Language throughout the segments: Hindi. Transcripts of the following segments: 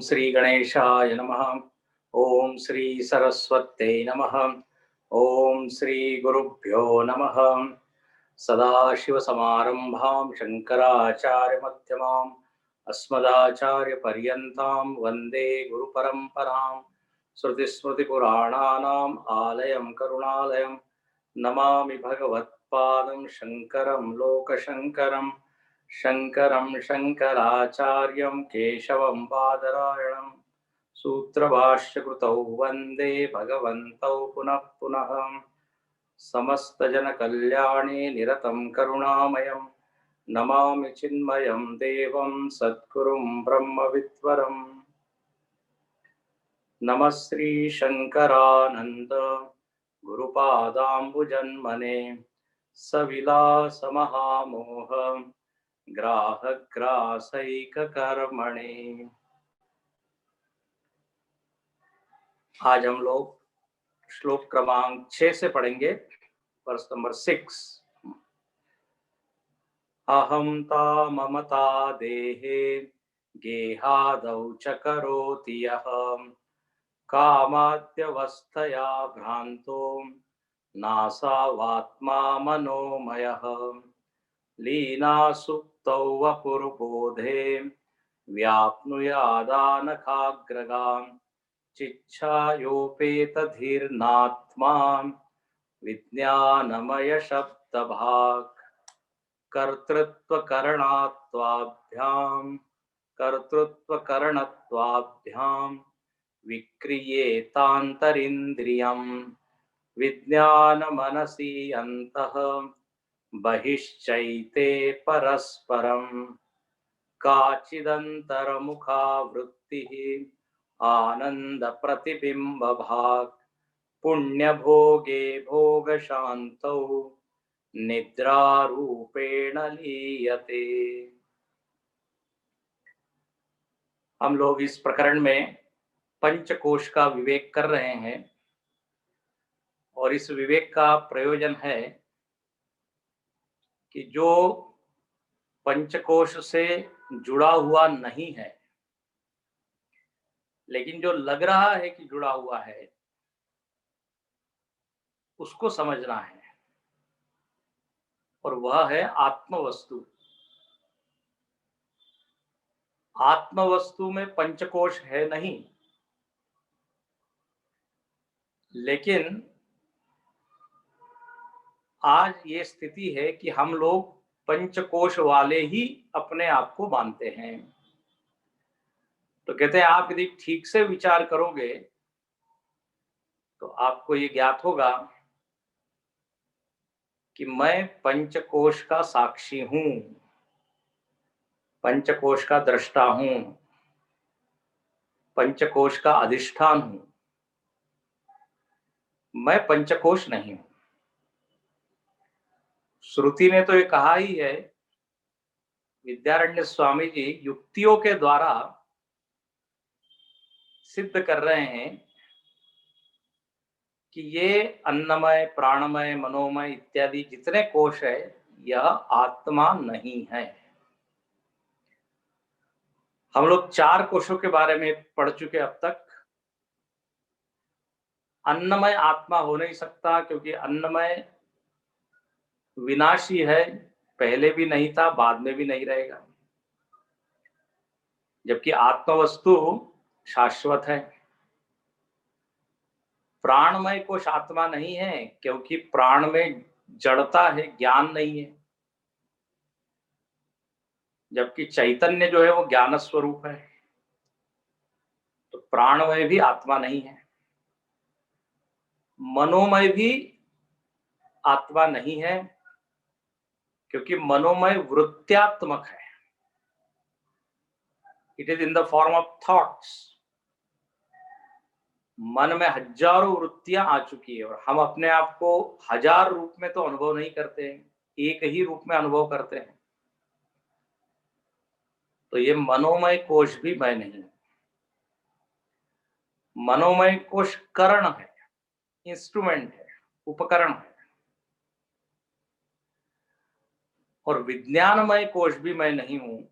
श्री गणेशाय नमः। ओम श्री सरस्वत्यै नमः। ओम श्री गुरुभ्यो नमः। सदाशिवसमारम्भां शङ्कराचार्यमध्यमाम् अस्मदाचार्यपर्यन्तां वन्दे गुरुपरम्परां। श्रुतिस्मृतिपुराणानाम् आलयं करुणालयं नमामि भगवत्पादं शङ्करं लोकशङ्करं। शङ्करं शङ्कराचार्यं केशवं बादरायणं सूत्रभाष्यकृतौ वन्दे भगवन्तौ पुनः पुनः। समस्तजनकल्याणे निरतं करुणामयं नमामि चिन्मयं देवं सद्गुरुं ब्रह्मविद्वरम्। नमः श्री शङ्करानन्द गुरुपादाम्बुजन्मने सविलासमहामोह ग्राहग्रासैककर्मणे। आज हम लोग श्लोक क्रमांक 6 से पढ़ेंगे, वर्ष नंबर 6। अहं ता ममता देहे गेहादौ च करोति यः कामाद्यवस्थया भ्रान्तो नासावात्मा मनोमयः। लीना सुप्तौ वपुर्बोधे व्याप्नुयादानखाग्रगाम् चिच्छायोपेतधीर्नात्मा विज्ञानमय शब्दभाक्। कर्तृत्वकरणत्वाभ्यां विक्रियेतान्तरिन्द्रियं विज्ञानमनसि अन्तः बहिश्चैते परस्परं। काचिदन्तरमुखा वृत्तिः आनंद प्रतिबिंबभाक्। पुण्यभोगे भोगशान्तौ निद्रारूपेण लीयते। हम लोग इस प्रकरण में पंचकोश का विवेक कर रहे हैं और इस विवेक का प्रयोजन है कि जो पंचकोश से जुड़ा हुआ नहीं है लेकिन जो लग रहा है कि जुड़ा हुआ है, उसको समझना है, और वह है आत्मवस्तु। आत्मवस्तु में पंचकोश है नहीं, लेकिन आज ये स्थिति है कि हम लोग पंचकोश वाले ही अपने आप को मानते हैं। तो कहते हैं आप यदि ठीक से विचार करोगे तो आपको ये ज्ञात होगा कि मैं पंचकोश का साक्षी हूं, पंचकोश का दृष्टा हूं, पंचकोश का अधिष्ठान हूं। मैं पंचकोश नहीं हूं। श्रुति ने तो ये कहा ही है, विद्यारण्य स्वामी जी युक्तियों के द्वारा सिद्ध कर रहे हैं कि ये अन्नमय, प्राणमय, मनोमय इत्यादि जितने कोश है, यह आत्मा नहीं है। हम लोग 4 कोशों के बारे में पढ़ चुके अब तक। अन्नमय आत्मा हो नहीं सकता क्योंकि अन्नमय विनाशी है, पहले भी नहीं था, बाद में भी नहीं रहेगा। जबकि आत्मवस्तु शाश्वत है। प्राणमय कोश आत्मा नहीं है क्योंकि प्राण में जड़ता है, ज्ञान नहीं है। जबकि चैतन्य जो है वो ज्ञान स्वरूप है। तो प्राणमय भी आत्मा नहीं है। मनोमय भी आत्मा नहीं है क्योंकि मनोमय वृत्त्यात्मक है। It is in the form of thoughts. मन में हजारों वृत्तियां आ चुकी है और हम अपने आप को 1000 रूप में तो अनुभव नहीं करते हैं, एक ही रूप में अनुभव करते हैं। तो ये मनोमय कोश भी मैं नहीं। मनोमय कोश करण है, इंस्ट्रूमेंट है, उपकरण है। और विज्ञानमय कोश भी मैं नहीं हूं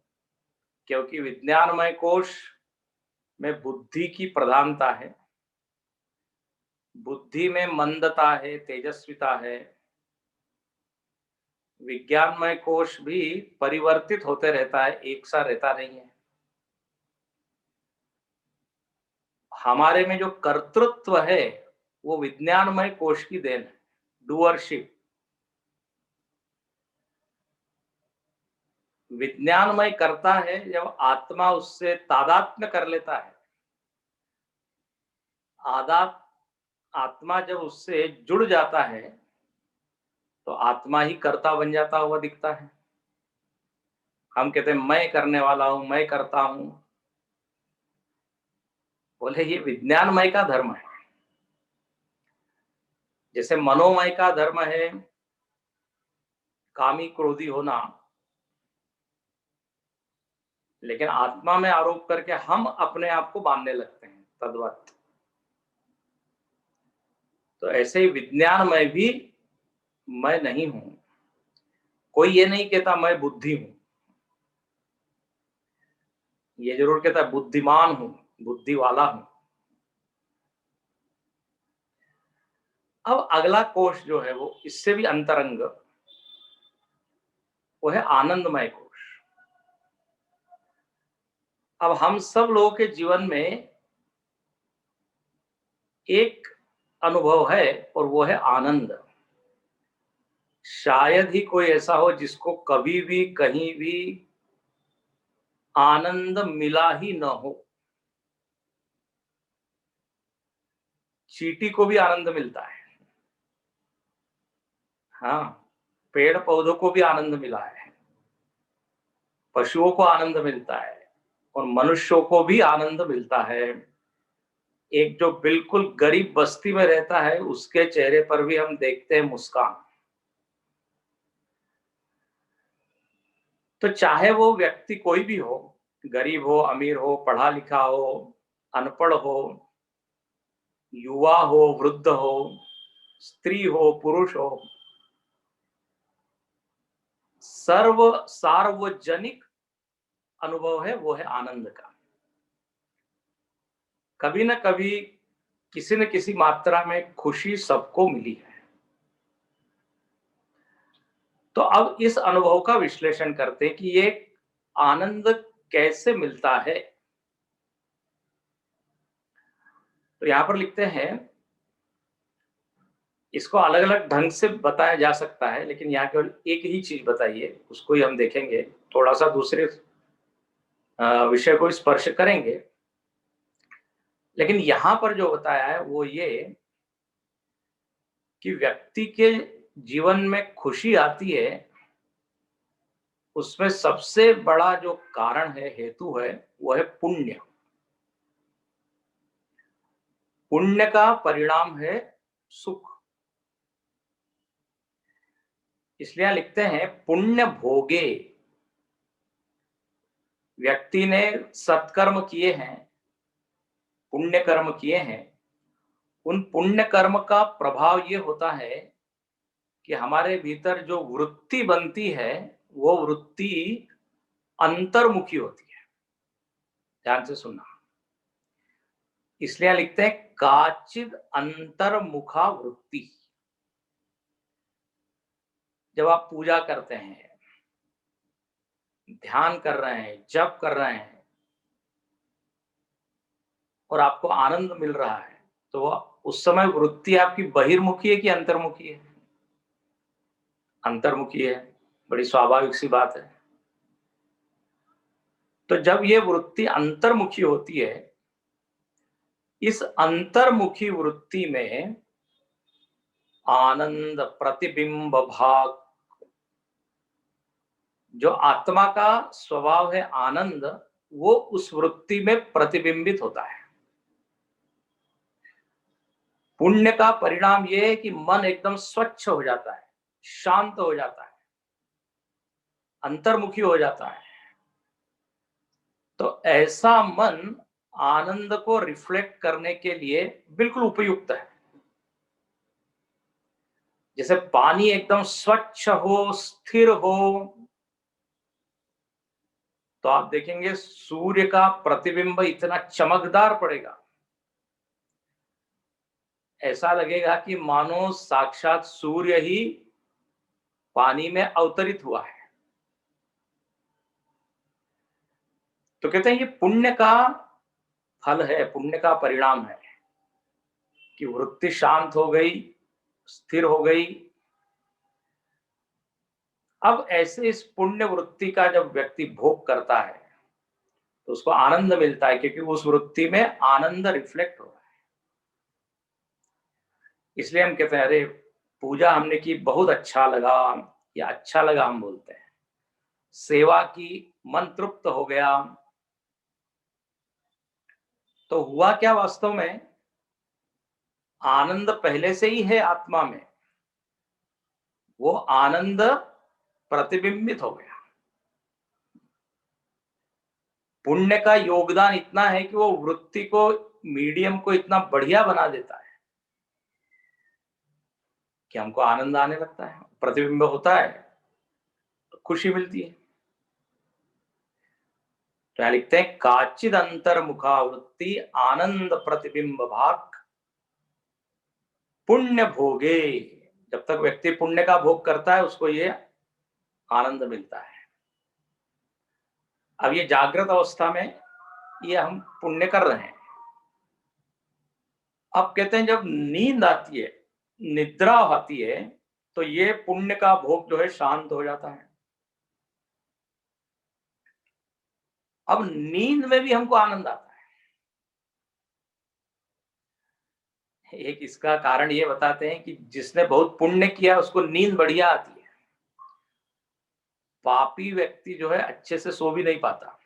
क्योंकि विज्ञानमय कोश में बुद्धि की प्रधानता है, बुद्धि में मंदता है, तेजस्विता है। विज्ञानमय कोश भी परिवर्तित होते रहता है, एक सा रहता नहीं है। हमारे में जो कर्तृत्व है वो विज्ञानमय कोश की देन है, डूअरशिप। विज्ञानमय करता है जब आत्मा उससे तादात्म्य कर लेता है। आदात आत्मा जब उससे जुड़ जाता है तो आत्मा ही कर्ता बन जाता हुआ दिखता है। हम कहते हैं मैं करने वाला हूं, मैं करता हूं। बोले ये विज्ञानमय का धर्म है। जैसे मनोमय का धर्म है कामी क्रोधी होना, लेकिन आत्मा में आरोप करके हम अपने आप को बांधने लगते हैं, तद्वत। तो ऐसे ही विज्ञान में भी मैं नहीं हूं। कोई ये नहीं कहता मैं बुद्धि हूं, ये जरूर कहता है बुद्धिमान हूं, बुद्धि वाला हूं। अब अगला कोश जो है वो इससे भी अंतरंग, वो है आनंदमय कोश। अब हम सब लोगों के जीवन में एक अनुभव है और वो है आनंद। शायद ही कोई ऐसा हो जिसको कभी भी कहीं भी आनंद मिला ही न हो। चींटी को भी आनंद मिलता है, हाँ, पेड़ पौधों को भी आनंद मिला है, पशुओं को आनंद मिलता है और मनुष्यों को भी आनंद मिलता है। एक जो बिल्कुल गरीब बस्ती में रहता है उसके चेहरे पर भी हम देखते हैं मुस्कान। तो चाहे वो व्यक्ति कोई भी हो, गरीब हो, अमीर हो, पढ़ा लिखा हो, अनपढ़ हो, युवा हो, वृद्ध हो, स्त्री हो, पुरुष हो, सार्वजनिक अनुभव है वो है आनंद का। कभी न कभी किसी न किसी मात्रा में खुशी सबको मिली है। तो अब इस अनुभव का विश्लेषण करते हैं कि ये आनंद कैसे मिलता है। तो यहां पर लिखते हैं, इसको अलग अलग ढंग से बताया जा सकता है, लेकिन यहाँ केवल एक ही चीज बताइए, उसको ही हम देखेंगे, थोड़ा सा दूसरे विषय को स्पर्श करेंगे। लेकिन यहां पर जो बताया है वो ये कि व्यक्ति के जीवन में खुशी आती है, उसमें सबसे बड़ा जो कारण है, हेतु है, वो है पुण्य। पुण्य का परिणाम है सुख। इसलिए लिखते हैं पुण्य भोगे। व्यक्ति ने सत्कर्म किए हैं, पुण्य कर्म किए हैं, उन पुण्य कर्म का प्रभाव ये होता है कि हमारे भीतर जो वृत्ति बनती है वो वृत्ति अंतर्मुखी होती है। ध्यान से सुनना। इसलिए लिखते हैं काचिद अंतर्मुखा वृत्ति। जब आप पूजा करते हैं, ध्यान कर रहे हैं, जप कर रहे हैं और आपको आनंद मिल रहा है, तो उस समय वृत्ति आपकी बहिर्मुखी है कि अंतर्मुखी है? अंतर्मुखी है। बड़ी स्वाभाविक सी बात है। तो जब ये वृत्ति अंतर्मुखी होती है, इस अंतर्मुखी वृत्ति में आनंद प्रतिबिंब भाग, जो आत्मा का स्वभाव है आनंद, वो उस वृत्ति में प्रतिबिंबित होता है। पुण्य का परिणाम यह है कि मन एकदम स्वच्छ हो जाता है, शांत हो जाता है, अंतर्मुखी हो जाता है। तो ऐसा मन आनंद को रिफ्लेक्ट करने के लिए बिल्कुल उपयुक्त है। जैसे पानी एकदम स्वच्छ हो, स्थिर हो, तो आप देखेंगे सूर्य का प्रतिबिंब इतना चमकदार पड़ेगा, ऐसा लगेगा कि मानो साक्षात सूर्य ही पानी में अवतरित हुआ है। तो कहते हैं ये पुण्य का फल है, पुण्य का परिणाम है कि वृत्ति शांत हो गई, स्थिर हो गई। अब ऐसे इस पुण्य वृत्ति का जब व्यक्ति भोग करता है तो उसको आनंद मिलता है, क्योंकि उस वृत्ति में आनंद रिफ्लेक्ट हो रहा है। इसलिए हम कहते हैं अरे पूजा हमने की, बहुत अच्छा लगा, या अच्छा लगा हम बोलते हैं। सेवा की, मन तृप्त हो गया। तो हुआ क्या वास्तव में, आनंद पहले से ही है आत्मा में, वो आनंद प्रतिबिंबित हो गया। पुण्य का योगदान इतना है कि वो वृत्ति को, मीडियम को इतना बढ़िया बना देता है कि हमको आनंद आने लगता है, प्रतिबिंब होता है, खुशी मिलती है। तो यहां लिखते हैं काचिद अंतर्मुखा वृत्ति आनंद प्रतिबिंब भाग पुण्य भोगे। जब तक व्यक्ति पुण्य का भोग करता है उसको ये आनंद मिलता है। अब ये जागृत अवस्था में ये हम पुण्य कर रहे हैं। अब कहते हैं जब नींद आती है, निद्रा आती है, तो ये पुण्य का भोग जो है शांत हो जाता है। अब नींद में भी हमको आनंद आता है। एक इसका कारण ये बताते हैं कि जिसने बहुत पुण्य किया उसको नींद बढ़िया आती है। पापी व्यक्ति जो है अच्छे से सो भी नहीं पाता,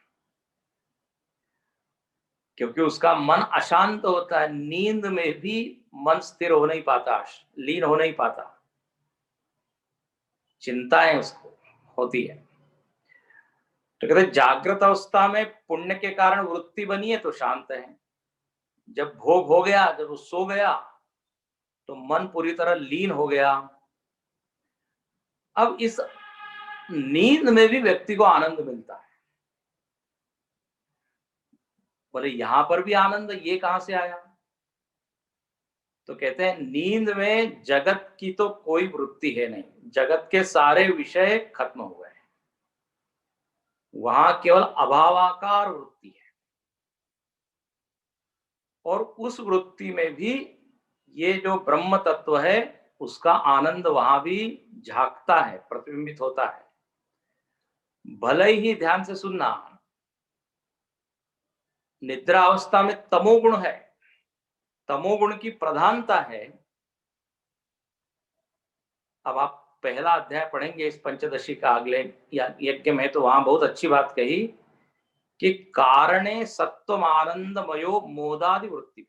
क्योंकि उसका मन अशांत होता है। नींद में भी मन स्थिर हो नहीं पाता, लीन हो नहीं पाता, चिंताएं उसको होती है। तो कहते जागृत अवस्था में पुण्य के कारण वृत्ति बनी है तो शांत है। जब भोग हो गया, जब वो सो गया, तो मन पूरी तरह लीन हो गया। अब इस नींद में भी व्यक्ति को आनंद मिलता है। बोले यहां पर भी आनंद, ये कहां से आया? तो कहते हैं नींद में जगत की तो कोई वृत्ति है नहीं, जगत के सारे विषय खत्म हो गए, वहां केवल अभावाकार वृत्ति है। और उस वृत्ति में भी ये जो ब्रह्म तत्व है उसका आनंद वहां भी झांकता है, प्रतिबिंबित होता है। भले ही ध्यान से सुनना, निद्रा अवस्था में तमोगुण है, तमोगुण की प्रधानता है। अब आप पहला अध्याय पढ़ेंगे इस पंचदशी का अगले यज्ञ में, तो वहां बहुत अच्छी बात कही कि कारणे सत्वम आनंदमयो मोदादि वृत्ति।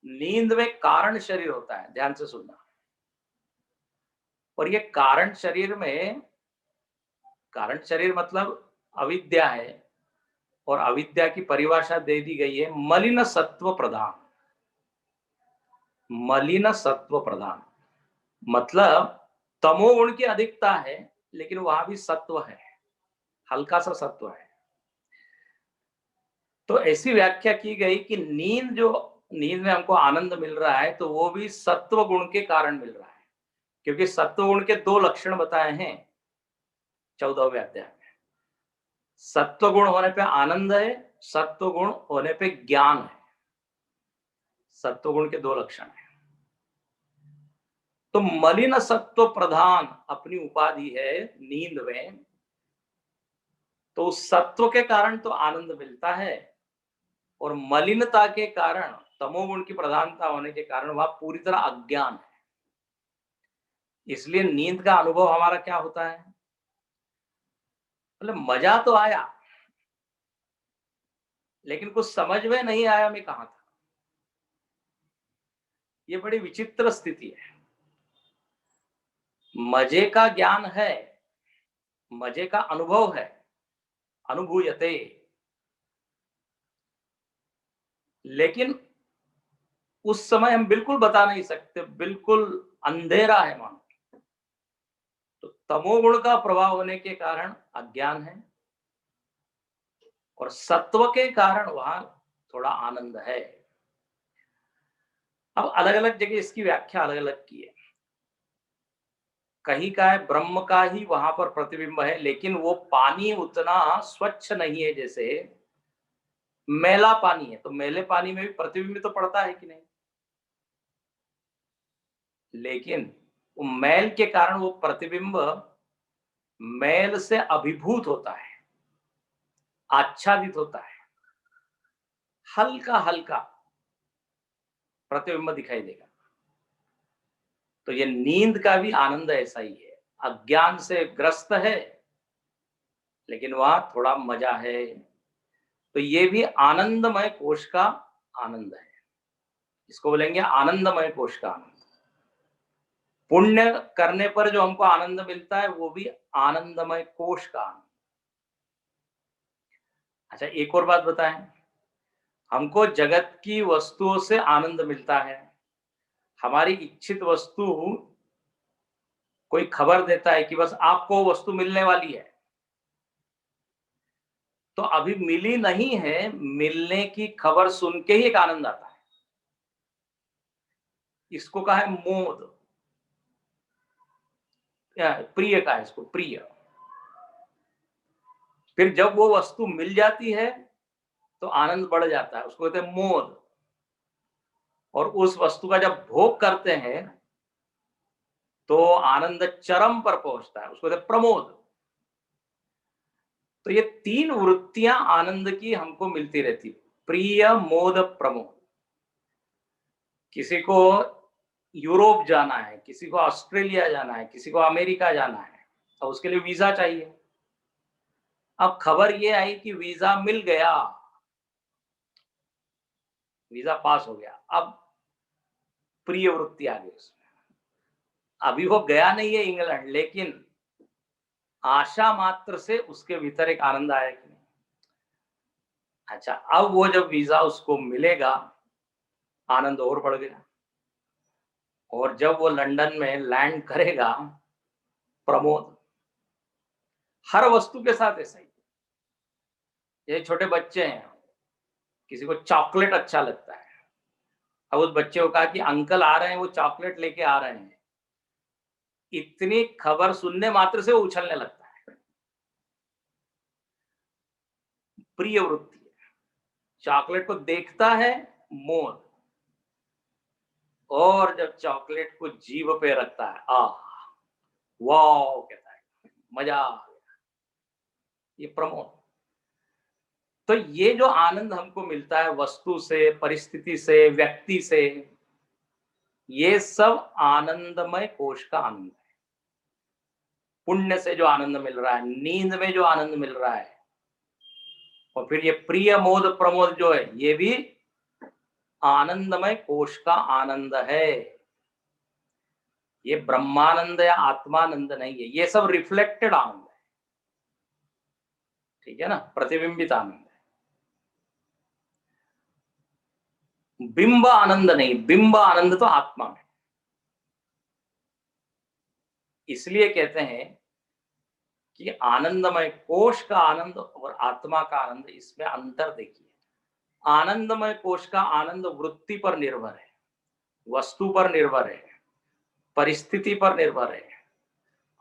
नींद में कारण शरीर होता है, ध्यान से सुनना। और ये कारण शरीर में, कारण शरीर मतलब अविद्या है, और अविद्या की परिभाषा दे दी गई है मलिन सत्व प्रधान। मलिन सत्व प्रधान मतलब तमोगुण की अधिकता है, लेकिन वहां भी सत्व है, हल्का सा सत्व है। तो ऐसी व्याख्या की गई कि नींद में हमको आनंद मिल रहा है तो वो भी सत्व गुण के कारण मिल रहा है, क्योंकि सत्व गुण के दो लक्षण बताए हैं 14वें अध्याय में। सत्व गुण होने पे आनंद है, सत्व गुण होने पे ज्ञान है। सत्व गुण के दो लक्षण है। तो मलिन सत्व प्रधान अपनी उपाधि है नींद में, तो उस सत्व के कारण तो आनंद मिलता है, और मलिनता के कारण, तमोगुण की प्रधानता होने के कारण वह पूरी तरह अज्ञान है। इसलिए नींद का अनुभव हमारा क्या होता है, मतलब मजा तो आया लेकिन कुछ समझ में नहीं आया मैं कहां था। ये बड़ी विचित्र स्थिति है। मजे का ज्ञान है, मजे का अनुभव है, अनुभूयते, लेकिन उस समय हम बिल्कुल बता नहीं सकते, बिल्कुल अंधेरा है मानो। तो तमोगुण का प्रभाव होने के कारण अज्ञान है, और सत्व के कारण वहां थोड़ा आनंद है। अब अलग अलग जगह इसकी व्याख्या अलग अलग की है। कहीं का है ब्रह्म का ही वहां पर प्रतिबिंब है, लेकिन वो पानी उतना स्वच्छ नहीं है। जैसे मैला पानी है तो मैले पानी में भी प्रतिबिंब तो पड़ता है कि नहीं, लेकिन वो मैल के कारण वो प्रतिबिंब मैल से अभिभूत होता है, आच्छादित होता है, हल्का हल्का प्रतिबिंब दिखाई देगा। तो ये नींद का भी आनंद ऐसा ही है, अज्ञान से ग्रस्त है लेकिन वहां थोड़ा मजा है। तो ये भी आनंदमय कोश का आनंद है, इसको बोलेंगे आनंदमय कोश का आनंद। पुण्य करने पर जो हमको आनंद मिलता है वो भी आनंदमय कोश का आनंद। अच्छा, एक और बात बताएं, हमको जगत की वस्तुओं से आनंद मिलता है। हमारी इच्छित वस्तु कोई खबर देता है कि बस आपको वस्तु मिलने वाली है, तो अभी मिली नहीं है, मिलने की खबर सुन के ही एक आनंद आता है। इसको कहा है मोद, प्रिय का है इसको, प्रिय। फिर जब वो वस्तु मिल जाती है तो आनंद बढ़ जाता है, उसको कहते हैं मोद। और उस वस्तु का जब भोग करते हैं तो आनंद चरम पर पहुंचता है, उसको कहते हैं प्रमोद। तो ये तीन वृत्तियां आनंद की हमको मिलती रहती, प्रिय, मोद, प्रमोद। किसी को यूरोप जाना है, किसी को ऑस्ट्रेलिया जाना है, किसी को अमेरिका जाना है, तो उसके लिए वीजा चाहिए। अब खबर ये आई कि वीजा मिल गया, वीजा पास हो गया, अब प्रिय वृत्ति आ गई उसमें। अभी वो गया नहीं है इंग्लैंड, लेकिन आशा मात्र से उसके भीतर एक आनंद आया कि नहीं। अच्छा, अब वो जब वीजा उसको मिलेगा, आनंद और बढ़ गया। और जब वो लंदन में लैंड करेगा, प्रमोद। हर वस्तु के साथ ऐसा ही। ये छोटे बच्चे हैं, किसी को चॉकलेट अच्छा लगता है, अब उस बच्चे को कहा कि अंकल आ रहे हैं, वो चॉकलेट लेके आ रहे हैं, इतनी खबर सुनने मात्र से वो उछलने लगता है। प्रिय वृत्ति है, चॉकलेट को देखता है, मोद। और जब चॉकलेट को जीभ पे रखता है, वाह कहता है, मजा आ गया, ये प्रमोद। तो ये जो आनंद हमको मिलता है वस्तु से, परिस्थिति से, व्यक्ति से, ये सब आनंदमय कोश का आनंद है। पुण्य से जो आनंद मिल रहा है, नींद में जो आनंद मिल रहा है, और फिर ये प्रिय, मोद, प्रमोद जो है, ये भी आनंदमय कोश का आनंद है। ये ब्रह्मानंद या आत्मानंद नहीं है, ये सब रिफ्लेक्टेड आनंद है, ठीक है ना, प्रतिबिंबित आनंद है। बिंब आनंद नहीं, बिंब आनंद तो आत्मा में। इसलिए कहते हैं कि आनंदमय कोश का आनंद और आत्मा का आनंद, इसमें अंतर देखिए। आनंदमय कोश का आनंद वृत्ति पर निर्भर है, वस्तु पर निर्भर है, परिस्थिति पर निर्भर है।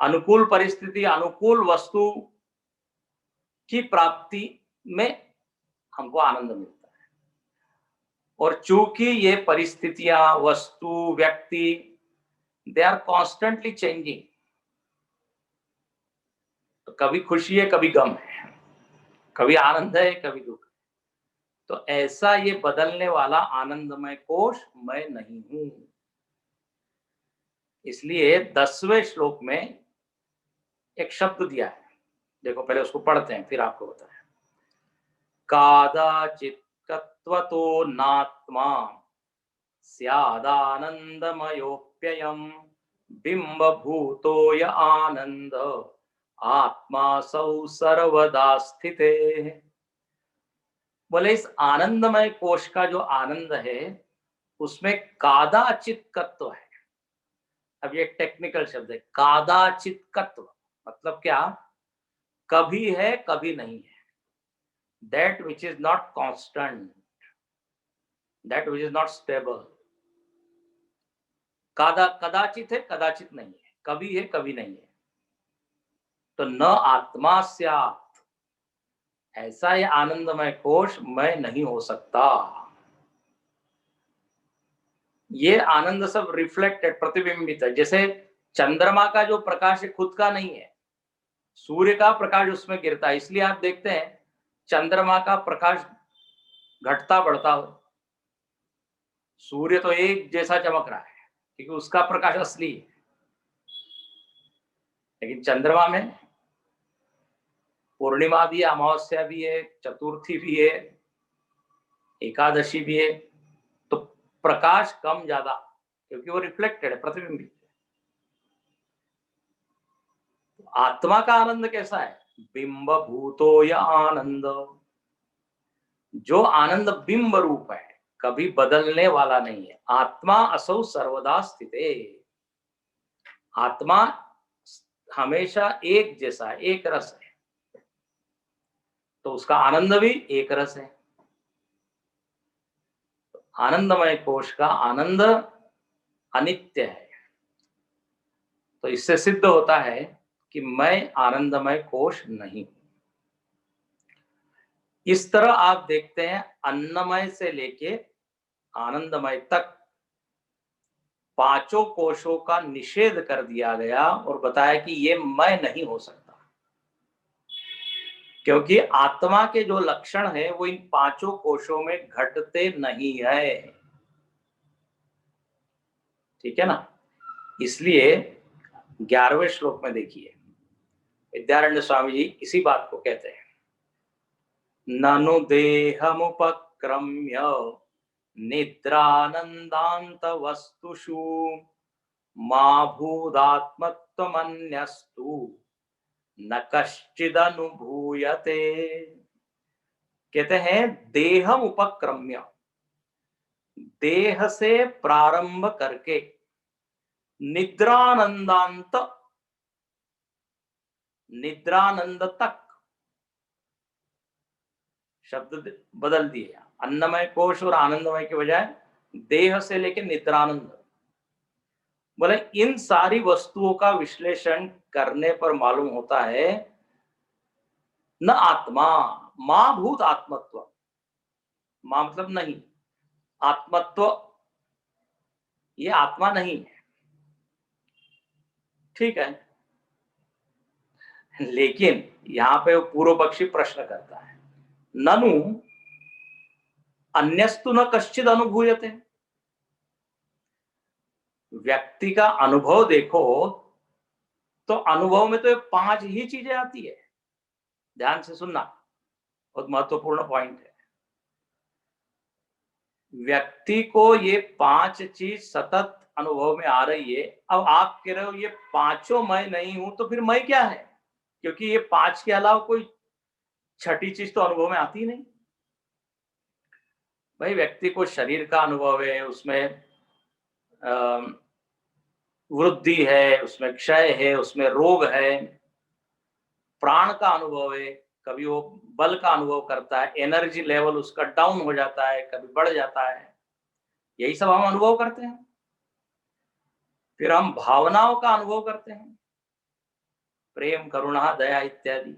अनुकूल परिस्थिति, अनुकूल वस्तु की प्राप्ति में हमको आनंद मिलता है। और चूंकि ये परिस्थितियां, वस्तु, व्यक्ति, दे आर कॉन्स्टेंटली चेंजिंग, तो कभी खुशी है, कभी गम है, कभी आनंद है, कभी दुख है। तो ऐसा ये बदलने वाला आनंदमय कोश मैं नहीं हूं। इसलिए 10वें श्लोक में एक शब्द दिया है, देखो पहले उसको पढ़ते हैं फिर आपको बताएं। कादाचित् तत्त्वतो नात्मा स्यादानंदमयोप्ययम् बिंबभूतो य आनंद आत्मा सौ सर्वदा स्थिते। बोले इस आनंदमय कोश का जो आनंद है उसमें कादाचित्कत्व है। अब ये टेक्निकल शब्द है, कादाचित्कत्व मतलब क्या, कभी है कभी नहीं है। that which is not constant, that which is not stable. कदाचित है, कदाचित नहीं है, कभी है, कभी नहीं है। तो न आत्मा स्यात्, ऐसा ये आनंदमय कोश मैं नहीं हो सकता। ये आनंद सब रिफ्लेक्टेड, प्रतिबिंबित है। जैसे चंद्रमा का जो प्रकाश है खुद का नहीं है, सूर्य का प्रकाश उसमें गिरता है, इसलिए आप देखते हैं चंद्रमा का प्रकाश घटता बढ़ता हो। सूर्य तो एक जैसा चमक रहा है क्योंकि उसका प्रकाश असली है, लेकिन चंद्रमा में पूर्णिमा भी है, अमावस्या भी है, चतुर्थी भी है, एकादशी भी है, तो प्रकाश कम ज्यादा, क्योंकि वो रिफ्लेक्टेड है, प्रतिबिंबित है। आत्मा का आनंद कैसा है? बिंब भूतो या आनंद, जो आनंद बिंब रूप है, कभी बदलने वाला नहीं है। आत्मा असौ सर्वदा स्थिते, आत्मा हमेशा एक जैसा है, एक रस है, तो उसका आनंद भी एक रस है। आनंदमय कोश का आनंद अनित्य है। तो इससे सिद्ध होता है कि मैं आनंदमय कोश नहीं हूं। इस तरह आप देखते हैं अन्नमय से लेके आनंदमय तक पांचों कोशों का निषेध कर दिया गया और बताया कि ये मैं नहीं हो सकता, क्योंकि आत्मा के जो लक्षण है वो इन पांचों कोशों में घटते नहीं है। ठीक है ना? इसलिए 11वें श्लोक में देखिए, विद्यारण्य स्वामी जी इसी बात को कहते हैं, ननु देहमुपक्रम्य निद्रानंदांत वस्तुषु मा भूदात्मत्वमन्यस्तु न कश्चिदनुभूयते। कहते हैं देहम उपक्रम्य, देह से प्रारंभ करके निद्रानंदांत, निद्रानंद तक, शब्द बदल दिए, अन्नमय कोश और आनंदमय के बजाय देह से लेकर निद्रानंद। बोले इन सारी वस्तुओं का विश्लेषण करने पर मालूम होता है न आत्मा, मां भूत आत्मत्व, मां मतलब नहीं, आत्मत्व ये आत्मा नहीं है। ठीक है, लेकिन यहां पे पूर्व पक्षी प्रश्न करता है, ननु अन्यस्तु न कश्चिद अनुभूयते। व्यक्ति का अनुभव देखो तो अनुभव में तो ये पांच ही चीजें आती है। ध्यान से सुनना, बहुत महत्वपूर्ण पॉइंट है। व्यक्ति को ये पांच चीज सतत अनुभव में आ रही है। अब आप कह रहे हो ये पांचों मैं नहीं हूं, तो फिर मैं क्या है? क्योंकि ये पांच के अलावा कोई छठी चीज तो अनुभव में आती नहीं। भाई व्यक्ति को शरीर का अनुभव है, उसमें वृद्धि है, उसमें क्षय है, उसमें रोग है। प्राण का अनुभव है, कभी वो बल का अनुभव करता है, एनर्जी लेवल उसका डाउन हो जाता है, कभी बढ़ जाता है, यही सब हम अनुभव करते हैं। फिर हम भावनाओं का अनुभव करते हैं, प्रेम, करुणा, दया इत्यादि।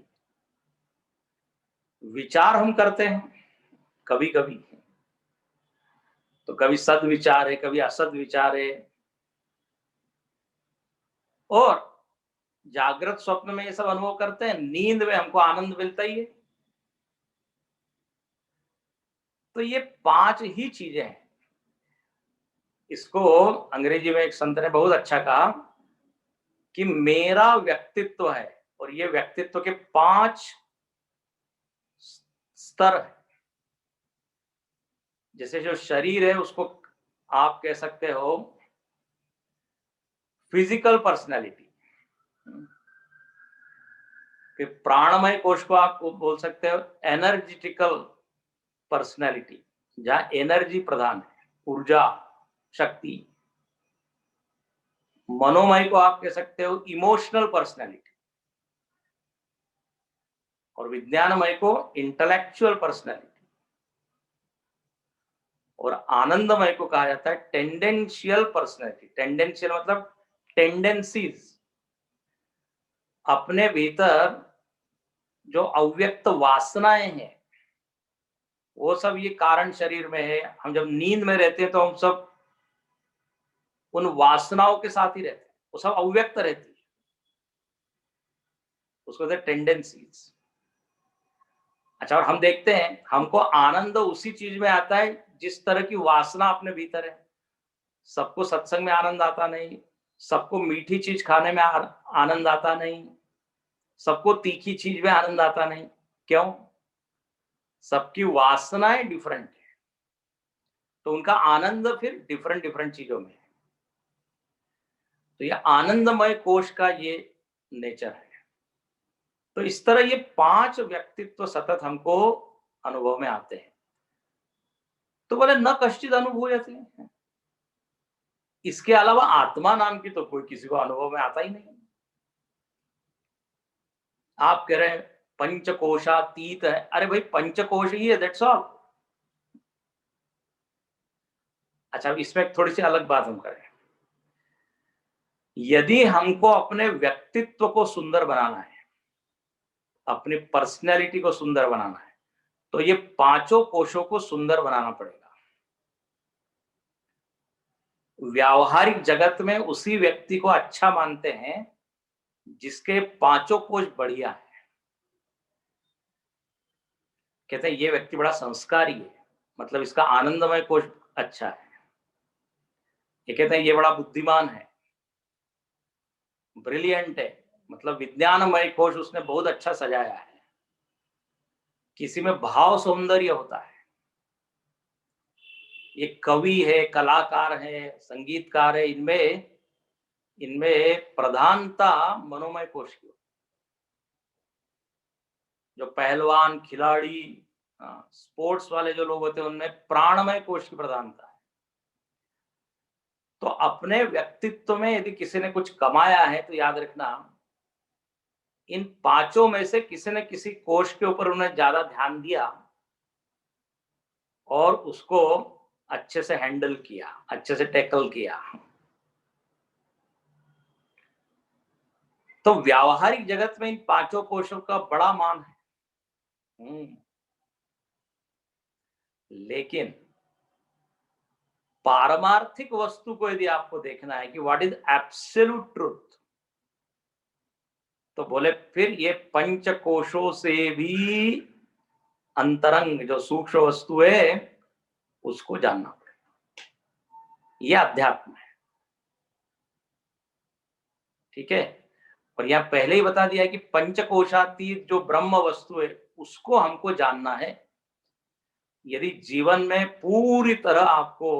विचार हम करते हैं कभी कभी, तो कभी सद्विचार है, कभी असद विचार है। और जागृत स्वप्न में ये सब अनुभव करते हैं, नींद में हमको आनंद मिलता ही है। तो ये पांच ही चीजें हैं। इसको अंग्रेजी में एक संत ने बहुत अच्छा कहा कि मेरा व्यक्तित्व है, और ये व्यक्तित्व के पांच स्तर है। जैसे जो शरीर है उसको आप कह सकते हो फिजिकल पर्सनैलिटी, फिर प्राणमय कोश को आप बोल सकते हो एनर्जेटिकल पर्सनैलिटी, जहां एनर्जी प्रधान है, ऊर्जा, शक्ति। मनोमय को आप कह सकते हो इमोशनल पर्सनैलिटी, और विज्ञानमय को इंटेलेक्चुअल पर्सनैलिटी, और आनंदमय को कहा जाता है टेंडेंशियल पर्सनैलिटी। टेंडेंशियल मतलब टेंडेंसीज, अपने भीतर जो अव्यक्त वासनाएं हैं वो सब ये कारण शरीर में है। हम जब नींद में रहते हैं तो हम सब उन वासनाओं के साथ ही रहते हैं, वो सब अव्यक्त रहती है, उसको कहते हैं टेंडेंसीज। अच्छा, और हम देखते हैं हमको आनंद उसी चीज में आता है जिस तरह की वासना अपने भीतर है। सबको सत्संग में आनंद आता नहीं, सबको मीठी चीज खाने में आनंद आता नहीं, सबको तीखी चीज में आनंद आता नहीं। क्यों? सबकी वासनाएं डिफरेंट है, तो उनका आनंद फिर डिफरेंट डिफरेंट चीजों में है। तो ये आनंदमय कोश का ये नेचर है। तो इस तरह ये 5 व्यक्तित्व सतत हमको अनुभव में आते हैं। तो बोले न कश्चित अनुभूयते हैं, इसके अलावा आत्मा नाम की तो कोई किसी को अनुभव में आता ही नहीं। आप कह रहे हैं पंचकोशातीत है, अरे भाई पंचकोश ही है, दैट्स ऑल। अच्छा, इसमें थोड़ी सी अलग बात हम करें। यदि हमको अपने व्यक्तित्व को सुंदर बनाना है, अपनी पर्सनैलिटी को सुंदर बनाना है, तो ये 5 कोशों को सुंदर बनाना पड़ेगा। व्यावहारिक जगत में उसी व्यक्ति को अच्छा मानते हैं जिसके 5 कोश बढ़िया है। कहते हैं ये व्यक्ति बड़ा संस्कारी है, मतलब इसका आनंदमय कोश अच्छा है। ये कहते हैं ये बड़ा बुद्धिमान है, ब्रिलियंट है, मतलब विज्ञानमय कोश उसने बहुत अच्छा सजाया है। किसी में भाव सौंदर्य होता है, ये कवि है, कलाकार है, संगीतकार है, इनमें प्रधानता मनोमय कोश की। जो पहलवान, खिलाड़ी, स्पोर्ट्स वाले जो लोग होते हैं उनमें प्राणमय कोश की प्रधानता है। तो अपने व्यक्तित्व में यदि किसी ने कुछ कमाया है तो याद रखना इन 5 में से किसी न किसी कोश के ऊपर उन्होंने ज्यादा ध्यान दिया और उसको अच्छे से हैंडल किया, अच्छे से टैकल किया। तो व्यावहारिक जगत में इन 5 कोशों का बड़ा मान है। लेकिन पारमार्थिक वस्तु को यदि आपको देखना है कि व्हाट इज एब्सोल्यूट ट्रुथ, तो बोले फिर ये 5 कोशों से भी अंतरंग जो सूक्ष्म वस्तु है उसको जानना पड़ेगा। ये अध्यात्म है, ठीक है। और यहां पहले ही बता दिया कि पंचकोशातीत जो ब्रह्म वस्तु है उसको हमको जानना है। यदि जीवन में पूरी तरह आपको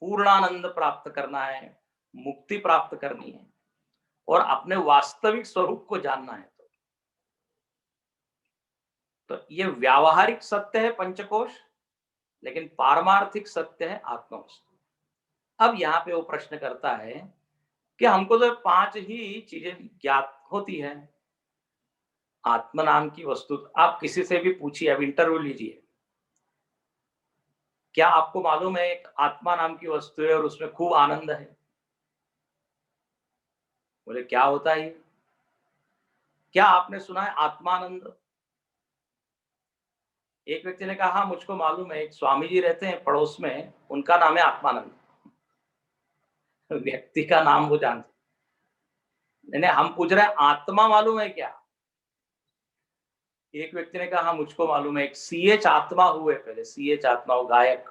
पूर्णानंद प्राप्त करना है, मुक्ति प्राप्त करनी है और अपने वास्तविक स्वरूप को जानना है, तो ये व्यावहारिक सत्य है पंचकोश, लेकिन पारमार्थिक सत्य है आत्मवस्तु। अब यहाँ पे वो प्रश्न करता है कि हमको तो 5 ही चीजें ज्ञात होती है। आत्मा नाम की वस्तु आप किसी से भी पूछिए, अब इंटरव्यू लीजिए, क्या आपको मालूम है एक आत्मा नाम की वस्तु है और उसमें खूब आनंद है? बोले क्या होता है? क्या आपने सुना है आत्मानंद? एक व्यक्ति ने कहा हाँ मुझको मालूम है, एक स्वामी जी रहते हैं पड़ोस में, उनका नाम है आत्मानंद। व्यक्ति का नाम वो जानते नहीं, हम पूछ रहे हैं आत्मा मालूम है क्या? एक व्यक्ति ने कहा हाँ मुझको मालूम है, एक CH आत्मा हुए, पहले CH आत्मा हो गायक।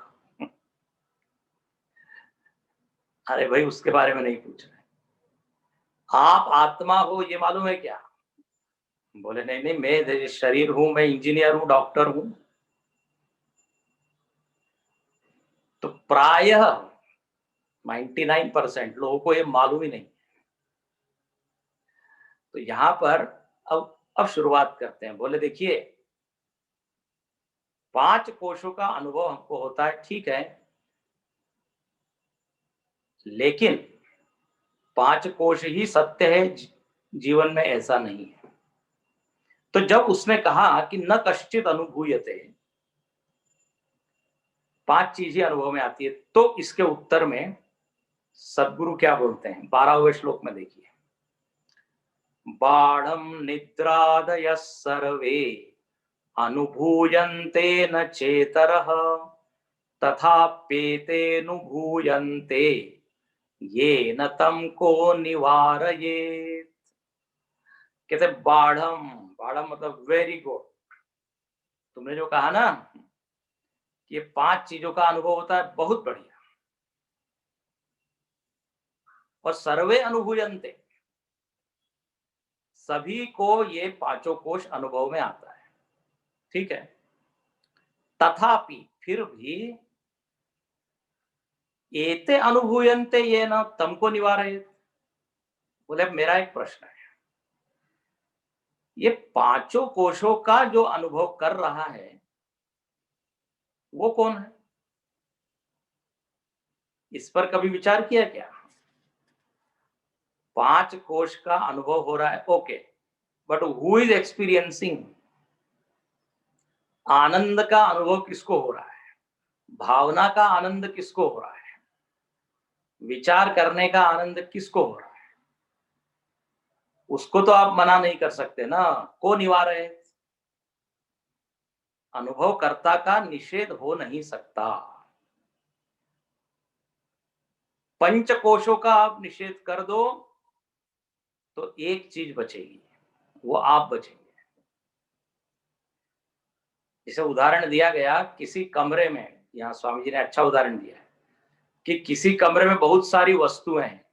अरे भाई उसके बारे में नहीं पूछ रहे, आप आत्मा हो ये मालूम है क्या? बोले नहीं नहीं, मैं शरीर हूं, मैं इंजीनियर हूं, डॉक्टर हूं। तो प्रायः 99% लोगों को ये मालूम ही नहीं। तो यहां पर अब शुरुआत करते हैं। बोले देखिए 5 कोशों का अनुभव हमको होता है, ठीक है, लेकिन 5 कोश ही सत्य है, जीवन में ऐसा नहीं है। तो जब उसने कहा कि न कश्चित अनुभूयते, 5 चीजें अनुभव में आती है, तो इसके उत्तर में सद्गुरु क्या बोलते हैं 12वें श्लोक में देखिए, बाढ़म निद्रादयः सर्वे अनुभूयन्ते न चेतरः तथाप्येतेऽनुभूयन्ते येन तम को निवारयेत्। कहते बाढ़म, बाढ़म मतलब वेरी गुड। तुमने जो कहा ना कि ये 5 चीजों का अनुभव होता है, बहुत बढ़िया। और सर्वे अनुभूयन्ते, सभी को ये 5 कोश अनुभव में आता है, ठीक है। तथापि, फिर भी, एते अनुभूयन्ते ये न तमको निवारयेत्। बोले मेरा एक प्रश्न है, ये 5 कोशों का जो अनुभव कर रहा है वो कौन है? इस पर कभी विचार किया क्या? 5 कोश का अनुभव हो रहा है, okay, but who is experiencing? आनंद का अनुभव किसको हो रहा है? भावना का आनंद किसको हो रहा है? विचार करने का आनंद किसको हो रहा है? उसको तो आप मना नहीं कर सकते ना, को निवारे। अनुभवकर्ता का निषेध हो नहीं सकता। पंचकोशों का आप निषेध कर दो तो एक चीज बचेगी, वो आप बचेंगे। जैसे उदाहरण दिया गया, किसी कमरे में, यहाँ स्वामी जी ने अच्छा उदाहरण दिया है कि किसी कमरे में बहुत सारी वस्तुएं हैं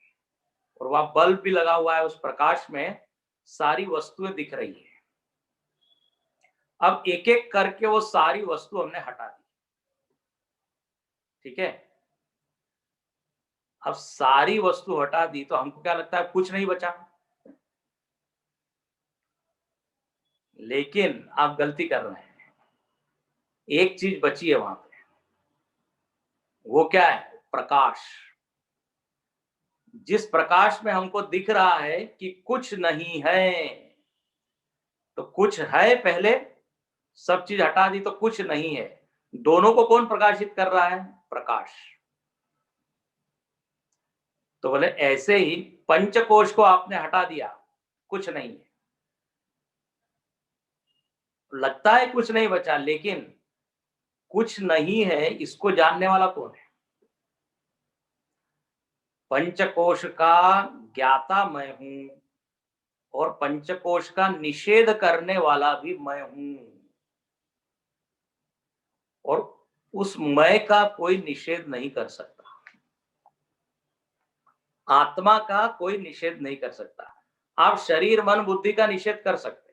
और वहां बल्ब भी लगा हुआ है, उस प्रकाश में सारी वस्तुएं दिख रही है। अब एक एक करके वो सारी वस्तु हमने हटा दी, ठीक है। अब सारी वस्तु हटा दी तो हमको क्या लगता है, कुछ नहीं बचा। लेकिन आप गलती कर रहे हैं, एक चीज बची है वहां पे। वो क्या है? प्रकाश। जिस प्रकाश में हमको दिख रहा है कि कुछ नहीं है, तो कुछ है पहले, सब चीज हटा दी तो कुछ नहीं है। दोनों को कौन प्रकाशित कर रहा है? प्रकाश। तो बोले ऐसे ही पंचकोश को आपने हटा दिया, कुछ नहीं है, लगता है कुछ नहीं बचा, लेकिन कुछ नहीं है इसको जानने वाला कौन है? पंचकोश का ज्ञाता मैं हूं और पंचकोश का निषेध करने वाला भी मैं हूं, और उस मैं का कोई निषेध नहीं कर सकता। आत्मा का कोई निषेध नहीं कर सकता। आप शरीर मन बुद्धि का निषेध कर सकते हैं,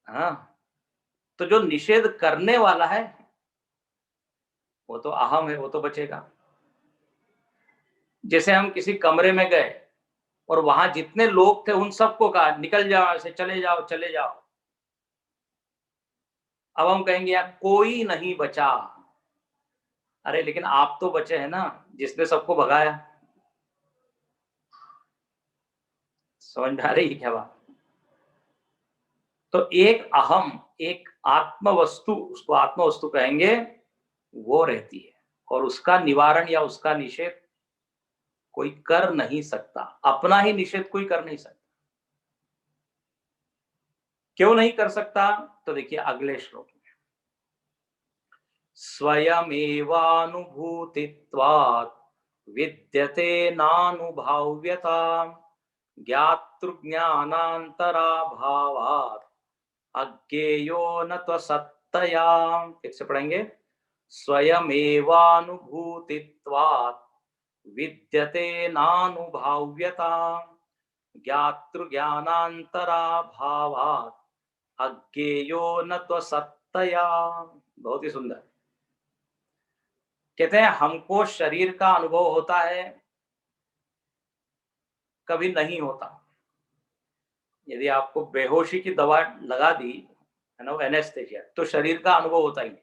हाँ, तो जो निषेध करने वाला है वो तो अहम है, वो तो बचेगा। जैसे हम किसी कमरे में गए और वहां जितने लोग थे उन सबको कहा निकल जाओ, ऐसे चले जाओ चले जाओ। अब हम कहेंगे यार कोई नहीं बचा। अरे लेकिन आप तो बचे हैं ना, जिसने सबको भगाया। समझ में आ रही है क्या बात? तो एक अहम, एक आत्म वस्तु, उसको आत्म वस्तु कहेंगे, वो रहती है और उसका निवारण या उसका निषेध कोई कर नहीं सकता। अपना ही निषेध कोई कर नहीं सकता। क्यों नहीं कर सकता? तो देखिए अगले श्लोक में, स्वयमेवानुभूतित्वात् विद्यते नानुभाव्यता ज्ञातृज्ञानान्तराभावात् अज्ञेयो न त्वसत्तया। फिर से पढ़ेंगे, स्वयमेवानुभूतित्वात् विद्यते नानुभाव्यता ज्ञातृज्ञानान्तराभावात् अज्ञेयो न त्वसत्तया। बहुत ही सुंदर। कहते हैं हमको शरीर का अनुभव होता है, कभी नहीं होता। यदि आपको बेहोशी की दवा लगा दी है ना, एनेस्थेसिया, तो शरीर का अनुभव होता ही नहीं।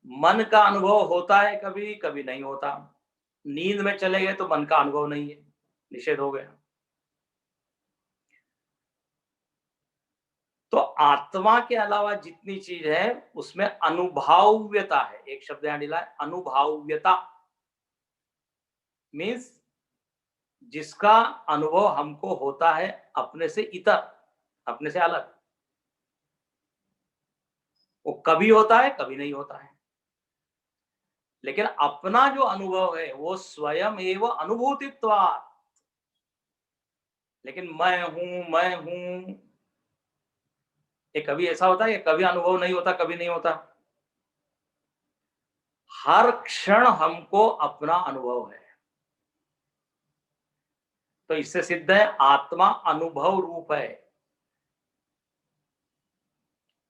मन का अनुभव होता है कभी, कभी नहीं होता। नींद में चले गए तो मन का अनुभव नहीं है, निषेध हो गया। आत्मा के अलावा जितनी चीज है उसमें अनुभाव्यता है। एक शब्द यहां मिला है, अनुभाव्यता, मीन्स जिसका अनुभव हमको होता है अपने से इतर, अपने से अलग। वो कभी होता है, कभी नहीं होता है। लेकिन अपना जो अनुभव है वो स्वयं एवं अनुभूतित्वात्। लेकिन मैं हूं, ये कभी ऐसा होता है, ये कभी अनुभव नहीं होता, कभी नहीं होता। हर क्षण हमको अपना अनुभव है। तो इससे सिद्ध है आत्मा अनुभव रूप है,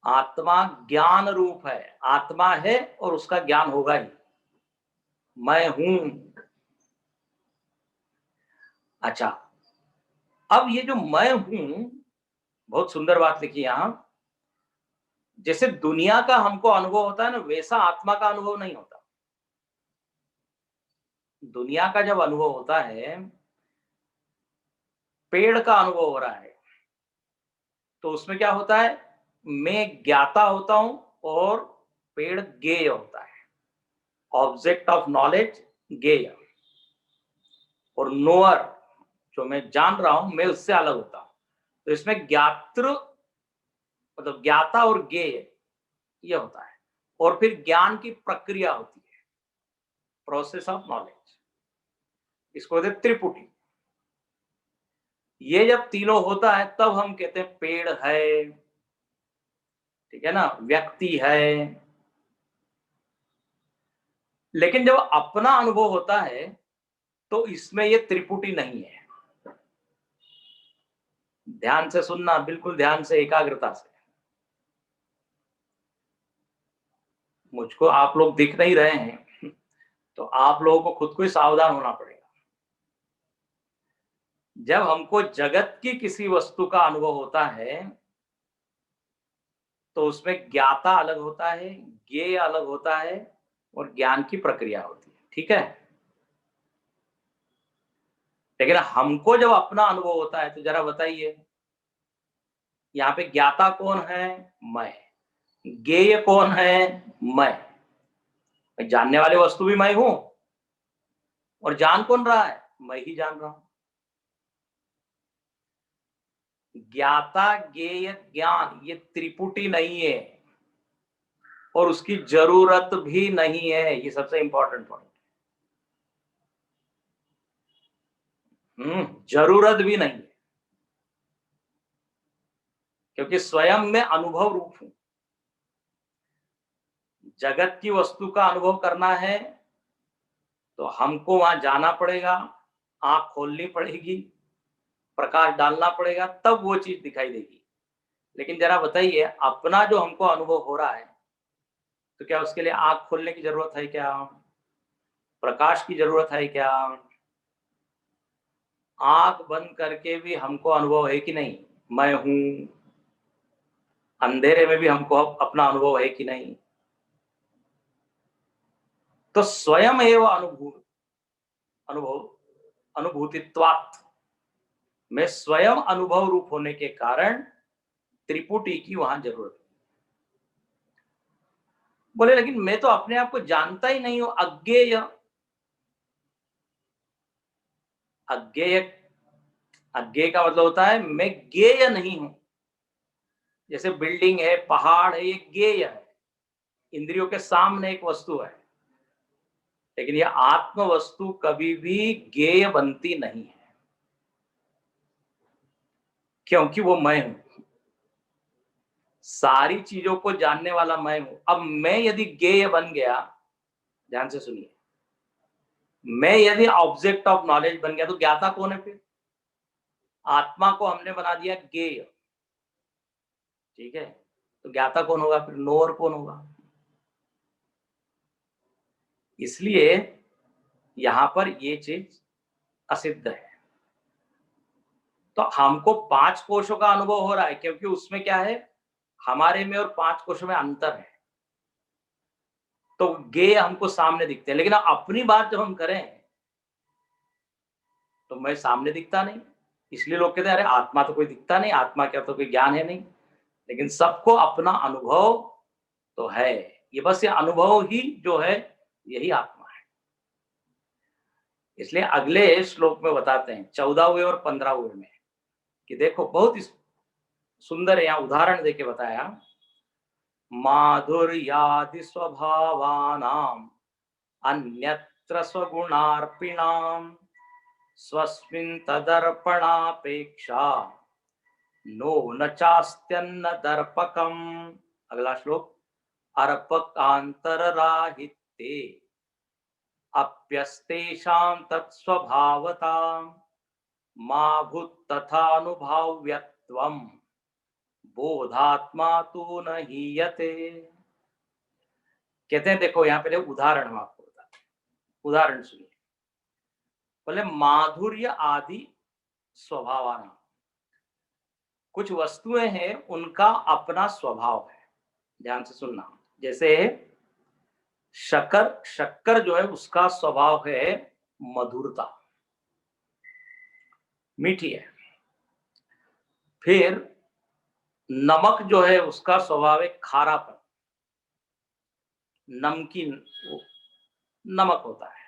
आत्मा ज्ञान रूप है। आत्मा है और उसका ज्ञान होगा ही, मैं हूं। अच्छा, अब ये जो मैं हूं, बहुत सुंदर बात लिखी यहां। जैसे दुनिया का हमको अनुभव होता है ना, वैसा आत्मा का अनुभव नहीं होता। दुनिया का जब अनुभव होता है, पेड़ का अनुभव हो रहा है, तो उसमें क्या होता है, मैं ज्ञाता होता हूं और पेड़ ज्ञेय होता है। ऑब्जेक्ट ऑफ नॉलेज ज्ञेय, और नोअर जो मैं जान रहा हूं, मैं उससे अलग होता हूं। तो इसमें ज्ञातृ मतलब ज्ञाता और ज्ञेय ये होता है। और फिर ज्ञान की प्रक्रिया होती है, प्रोसेस ऑफ नॉलेज, इसको कहते हैं त्रिपुटी। ये जब तीनों होता है तब हम कहते हैं पेड़ है, ठीक है ना, व्यक्ति है। लेकिन जब अपना अनुभव होता है तो इसमें ये त्रिपुटी नहीं है। ध्यान से सुनना, बिल्कुल ध्यान से, एकाग्रता से। मुझको आप लोग दिख नहीं रहे हैं, तो आप लोगों को खुद को ही सावधान होना पड़ेगा। जब हमको जगत की किसी वस्तु का अनुभव होता है तो उसमें ज्ञाता अलग होता है, ज्ञेय अलग होता है, और ज्ञान की प्रक्रिया होती है, ठीक है। लेकिन हमको जब अपना अनुभव होता है तो जरा बताइए, यहाँ पे ज्ञाता कौन है, मैं। ज्ञेय कौन है, मैं। जानने वाले वस्तु भी मैं हूं, और जान कौन रहा है, मैं ही जान रहा हूं। ज्ञाता ज्ञेय ज्ञान ये त्रिपुटी नहीं है, और उसकी जरूरत भी नहीं है। ये सबसे इंपॉर्टेंट पॉइंट। जरूरत भी नहीं है, क्योंकि स्वयं में अनुभव रूप हूं। जगत की वस्तु का अनुभव करना है तो हमको वहां जाना पड़ेगा, आंख खोलनी पड़ेगी, प्रकाश डालना पड़ेगा, तब वो चीज दिखाई देगी। लेकिन जरा बताइए, अपना जो हमको अनुभव हो रहा है, तो क्या उसके लिए आंख खोलने की जरूरत है क्या, प्रकाश की जरूरत है क्या? आंख बंद करके भी हमको अनुभव है कि नहीं, मैं हूं। अंधेरे में भी हमको अपना अनुभव है कि नहीं। तो स्वयं एवं अनुभव अनुभूतित्वात् में स्वयं अनुभव रूप होने के कारण त्रिपुटी की वहां जरूरत है। बोले लेकिन मैं तो अपने आप को जानता ही नहीं हूं, अज्ञेय। अज्ञेय, अज्ञेय का मतलब होता है मैं ज्ञेय नहीं हूं। जैसे बिल्डिंग है, पहाड़ है, ये ज्ञेय है, इंद्रियों के सामने एक वस्तु है। लेकिन ये आत्म वस्तु कभी भी ज्ञेय बनती नहीं है, क्योंकि वो मैं हूं। सारी चीजों को जानने वाला मैं हूं। अब मैं यदि ज्ञेय बन गया, ध्यान से सुनिए, मैं यदि ऑब्जेक्ट ऑफ नॉलेज बन गया तो ज्ञाता कौन है फिर? आत्मा को हमने बना दिया ज्ञेय, ठीक है। तो ज्ञाता कौन होगा फिर, नोअर कौन होगा? इसलिए यहां पर ये चीज असिद्ध है। तो हमको पांच कोशों का अनुभव हो रहा है, क्योंकि उसमें क्या है, हमारे में और पांच कोशों में अंतर है। तो ज्ञेय हमको सामने दिखते हैं, लेकिन अपनी बात जब हम करें तो मैं सामने दिखता नहीं। इसलिए लोग कहते हैं अरे आत्मा तो कोई दिखता नहीं, आत्मा क्या तो कोई ज्ञान है नहीं। लेकिन सबको अपना अनुभव तो है। ये बस ये अनुभव ही जो है यही आत्मा है। इसलिए अगले श्लोक में बताते हैं 14वें और 15वें में कि देखो बहुत ही सुंदर यहाँ उदाहरण देके बताया। माधुर्यादि स्वभावानाम अन्यत्र स्वगुणार्पिणाम स्वस्मिन् तदर्पणापेक्षा नो न चास्त्यन्न दर्पकम। अगला श्लोक, अर्पकांतरराहित्ये अप्यस्तेषां तत्स्वभावतां मा भूत्तथानुभाव्यत्वम् बोधात्मा तु न हीयते। कहते हैं देखो यहाँ पे उदाहरण हम आपको बताते हैं, उदाहरण सुनिए। बोले माधुर्य आदि स्वभावाना, कुछ वस्तुएं हैं उनका अपना स्वभाव है। ध्यान से सुनना। जैसे शक्कर, शक्कर जो है उसका स्वभाव है मधुरता, मीठी है। फिर नमक जो है उसका स्वभाव है खारापन, नमकीन नमक होता है।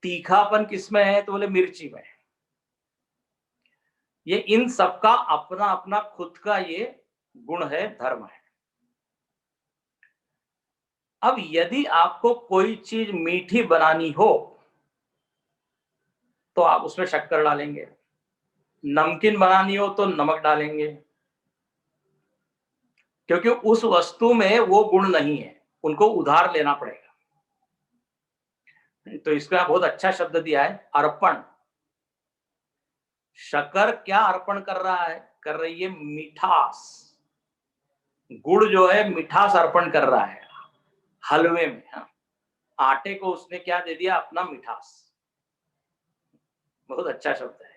तीखापन किसमें है तो बोले मिर्ची में। ये इन सबका अपना अपना खुद का ये गुण है, धर्म है। अब यदि आपको कोई चीज मीठी बनानी हो तो आप उसमें शक्कर डालेंगे, नमकीन बनानी हो तो नमक डालेंगे, क्योंकि उस वस्तु में वो गुण नहीं है, उनको उधार लेना पड़ेगा। तो इसका बहुत अच्छा शब्द दिया है, अर्पण। शक्कर क्या अर्पण कर रहा है, कर रही है मिठास। गुड़ जो है मिठास अर्पण कर रहा है हलवे में। हाँ, आटे को उसने क्या दे दिया, अपना मिठास। बहुत अच्छा शब्द है।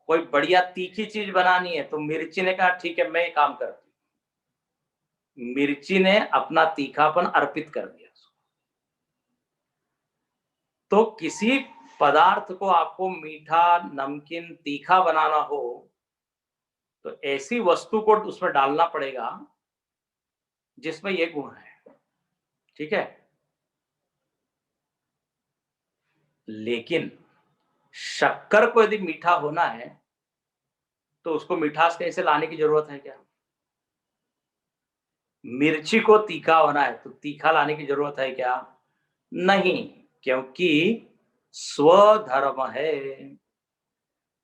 कोई बढ़िया तीखी चीज बनानी है तो मिर्ची ने कहा ठीक है मैं ये काम करती हूं। मिर्ची ने अपना तीखापन अर्पित कर दिया। तो किसी पदार्थ को आपको मीठा, नमकीन, तीखा बनाना हो तो ऐसी वस्तु को उसमें डालना पड़ेगा जिसमें ये गुण है। ठीक है, लेकिन शक्कर को यदि मीठा होना है तो उसको मिठास कैसे लाने की जरूरत है क्या? मिर्ची को तीखा होना है तो तीखा लाने की जरूरत है क्या? नहीं, क्योंकि स्वधर्म है।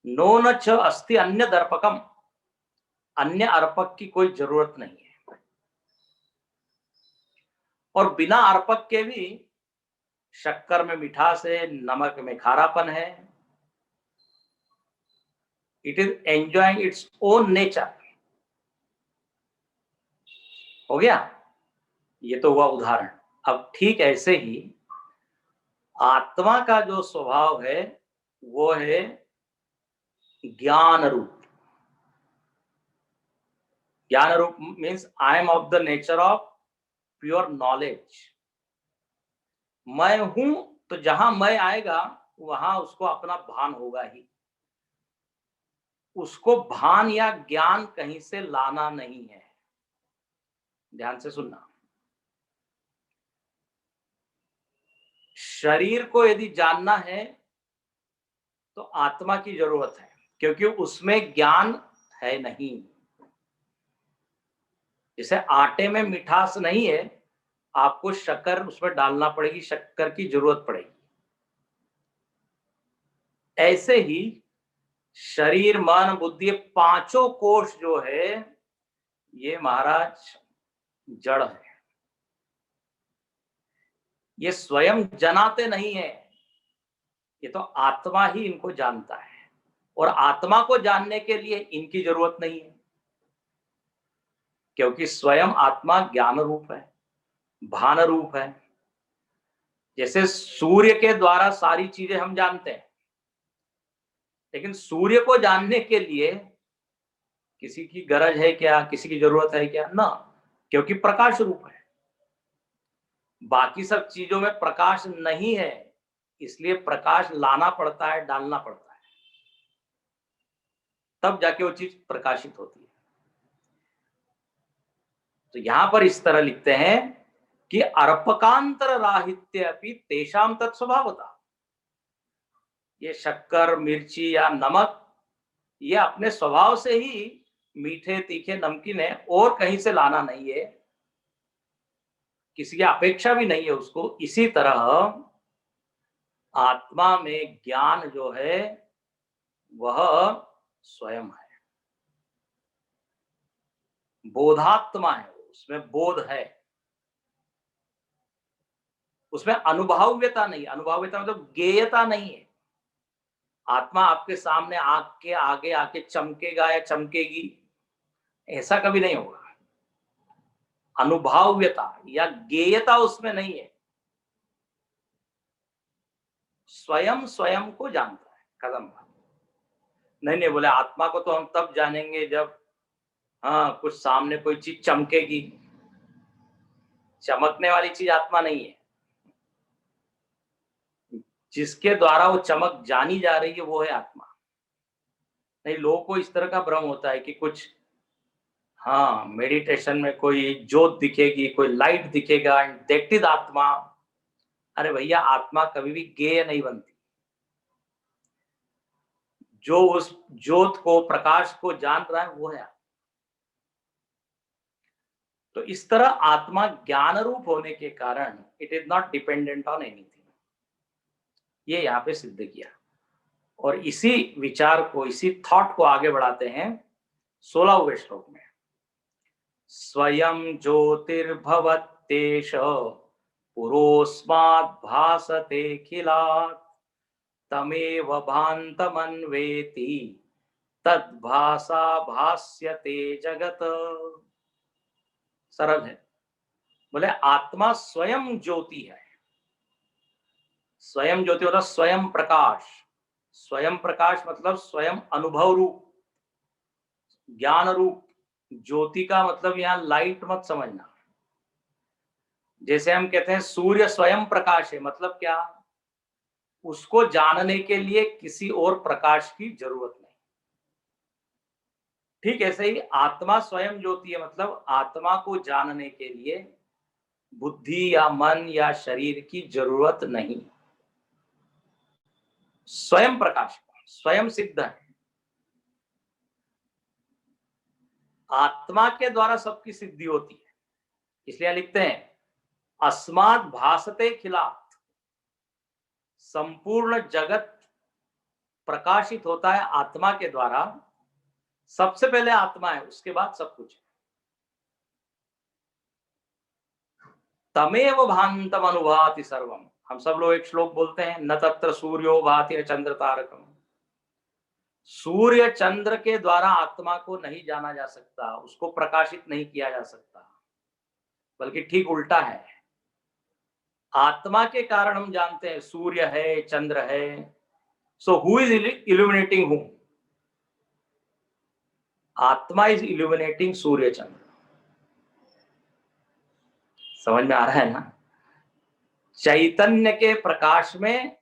नो न च अस्ति अन्य दर्पकम, अन्य अर्पक की कोई जरूरत नहीं है। और बिना अर्पक के भी शक्कर में मिठास है, नमक में खारापन है। It is enjoying its own nature. हो गया, ये तो हुआ उदाहरण। अब ठीक ऐसे ही आत्मा का जो स्वभाव है वो है ज्ञान रूप। ज्ञान रूप means I am of the nature of pure knowledge. मैं हूं तो जहां मैं आएगा वहां उसको अपना भान होगा ही। उसको भान या ज्ञान कहीं से लाना नहीं है। ध्यान से सुनना। शरीर को यदि जानना है तो आत्मा की जरूरत है, क्योंकि उसमें ज्ञान है नहीं। जैसे आटे में मिठास नहीं है, आपको शक्कर उसमें डालना पड़ेगी, शक्कर की जरूरत पड़ेगी। ऐसे ही शरीर, मन, बुद्धि, पांचों कोष जो है ये महाराज जड़ है। ये स्वयं जनाते नहीं है, ये तो आत्मा ही इनको जानता है। और आत्मा को जानने के लिए इनकी जरूरत नहीं है, क्योंकि स्वयं आत्मा ज्ञान रूप है, भान रूप है। जैसे सूर्य के द्वारा सारी चीजें हम जानते हैं, लेकिन सूर्य को जानने के लिए किसी की गरज है क्या, किसी की जरूरत है क्या? ना, क्योंकि प्रकाश रूप है। बाकी सब चीजों में प्रकाश नहीं है, इसलिए प्रकाश लाना पड़ता है, डालना पड़ता है, तब जाके वो चीज प्रकाशित होती है। तो यहां पर इस तरह लिखते हैं कि अर्पकांतर राहित्य अपि तेषाम तत्स्वभावता। ये शक्कर, मिर्ची या नमक, ये अपने स्वभाव से ही मीठे, तीखे, नमकीन है, और कहीं से लाना नहीं है, किसी की अपेक्षा भी नहीं है उसको। इसी तरह आत्मा में ज्ञान जो है वह स्वयं है, बोधात्मा है, उसमें बोध है, उसमें अनुभव्यता नहीं। अनुभव्यता मतलब गेयता नहीं है। आत्मा आपके सामने आंख के आगे आके चमकेगा या चमकेगी, ऐसा कभी नहीं होगा। अनुभव्यता या गेयता उसमें नहीं है। स्वयं स्वयं को जानता है कदम पर। नहीं नहीं, बोले आत्मा को तो हम तब जानेंगे जब हाँ कुछ सामने कोई चीज चमकेगी। चमकने वाली चीज आत्मा नहीं है। जिसके द्वारा वो चमक जानी जा रही है वो है आत्मा। नहीं, लोगों को इस तरह का भ्रम होता है कि कुछ हाँ मेडिटेशन में कोई ज्योत दिखेगी, कोई लाइट दिखेगा, एंड दैट इज आत्मा। अरे भैया, आत्मा कभी भी गेय नहीं बनती। जो उस ज्योत को, प्रकाश को जान रहा है वो है। तो इस तरह आत्मा ज्ञान रूप होने के कारण it is not dependent on anything, ये यहाँ पे सिद्ध किया। और इसी विचार को, इसी थॉट को आगे बढ़ाते हैं 16वें श्लोक में। स्वयं ज्योतिर्भवत्येष पुरोस्माद् भासते खिलात् तमेव भान्तमन्वेति तद्भासा भास्यते जगत। सरल है। बोले आत्मा स्वयं ज्योति है। स्वयं ज्योति मतलब स्वयं प्रकाश। स्वयं प्रकाश मतलब स्वयं अनुभव रूप, ज्ञान रूप। ज्योति का मतलब यहाँ लाइट मत समझना। जैसे हम कहते हैं सूर्य स्वयं प्रकाश है, मतलब क्या? उसको जानने के लिए किसी और प्रकाश की जरूरत नहीं। ठीक ऐसे ही आत्मा स्वयं ज्योति है, मतलब आत्मा को जानने के लिए बुद्धि या मन या शरीर की जरूरत नहीं। स्वयं प्रकाश, स्वयं सिद्ध है। आत्मा के द्वारा सबकी सिद्धि होती है। इसलिए लिखते हैं अस्मात् भासते खिलात्। संपूर्ण जगत प्रकाशित होता है आत्मा के द्वारा। सबसे पहले आत्मा है, उसके बाद सब कुछ है। तमेव भान्तम अनुभाति सर्वम। हम सब लोग एक श्लोक बोलते हैं, न तत्र सूर्यो भाति चंद्र तारकम। सूर्य चंद्र के द्वारा आत्मा को नहीं जाना जा सकता, उसको प्रकाशित नहीं किया जा सकता, बल्कि ठीक उल्टा है। आत्मा के कारण हम जानते हैं सूर्य है, चंद्र है। So who is illuminating who? आत्मा इज इल्यूमिनेटिंग सूर्य चंद्र। समझ में आ रहा है ना? चैतन्य के प्रकाश में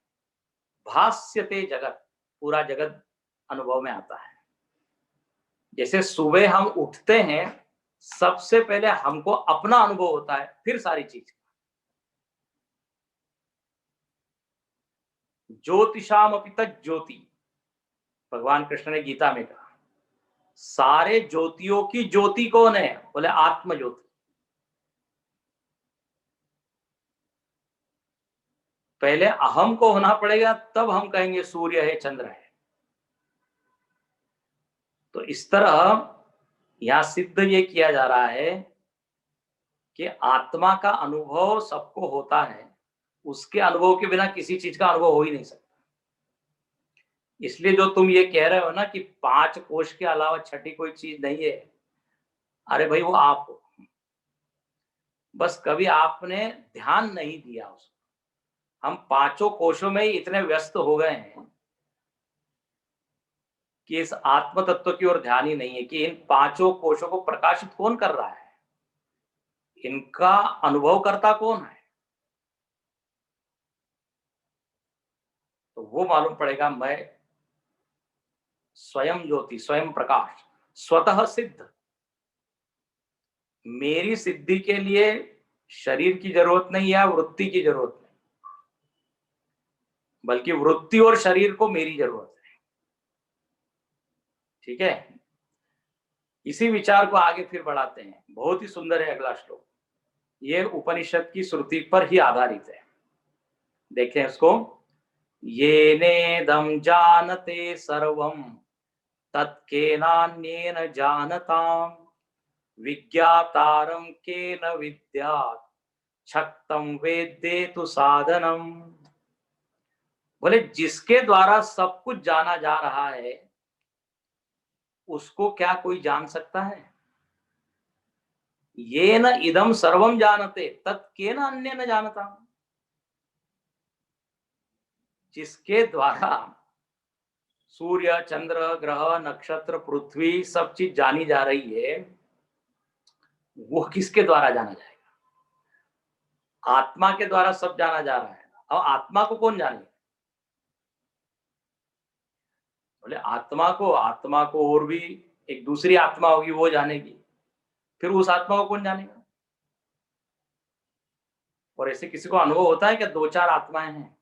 भास्यते जगत, पूरा जगत अनुभव में आता है। जैसे सुबह हम उठते हैं, सबसे पहले हमको अपना अनुभव होता है, फिर सारी चीज। ज्योतिषाम अपि तत् ज्योति, भगवान कृष्ण ने गीता में कहा। सारे ज्योतियों की ज्योति कौन है? बोले आत्म ज्योति। पहले अहम को होना पड़ेगा, तब हम कहेंगे सूर्य है, चंद्र है। तो इस तरह यहां सिद्ध ये किया जा रहा है कि आत्मा का अनुभव सबको होता है। उसके अनुभव के बिना किसी चीज का अनुभव हो ही नहीं सकता। इसलिए जो तुम ये कह रहे हो ना कि 5 कोश के अलावा छठी कोई चीज नहीं है, अरे भाई वो आप हो। बस कभी आपने ध्यान नहीं दिया उसको। हम 5 कोशों में ही इतने व्यस्त हो गए हैं कि इस आत्म तत्व की ओर ध्यान ही नहीं है कि इन 5 कोशों को प्रकाशित कौन कर रहा है, इनका अनुभव करता कौन है। तो वो मालूम पड़ेगा। मैं स्वयं ज्योति, स्वयं प्रकाश, स्वतः सिद्ध। मेरी सिद्धि के लिए शरीर की जरूरत नहीं है, वृत्ति की जरूरत नहीं, बल्कि वृत्ति और शरीर को मेरी जरूरत है। ठीक है, इसी विचार को आगे फिर बढ़ाते हैं। बहुत ही सुंदर है अगला श्लोक, ये उपनिषद की श्रुति पर ही आधारित है। देखें इसको, येनेदं जानते सर्वं तत्केनान्येन जानताम् विज्ञातारं केन विद्यात् शक्तं वेद्येतु साधनम। बोले जिसके द्वारा सब कुछ जाना जा रहा है उसको क्या कोई जान सकता है? ये न इदम सर्वम जानते तत्केन अन्य न जानता। जिसके द्वारा सूर्य, चंद्र, ग्रह, नक्षत्र, पृथ्वी सब चीज जानी जा रही है, वो किसके द्वारा जाना जाएगा? आत्मा के द्वारा सब जाना जा रहा है। और आत्मा को कौन जाने? बोले आत्मा को और भी एक दूसरी आत्मा होगी, वो जानेगी। फिर उस आत्मा को कौन जानेगा? और ऐसे किसी को अनुभव होता है कि दो चार आत्माएं हैं,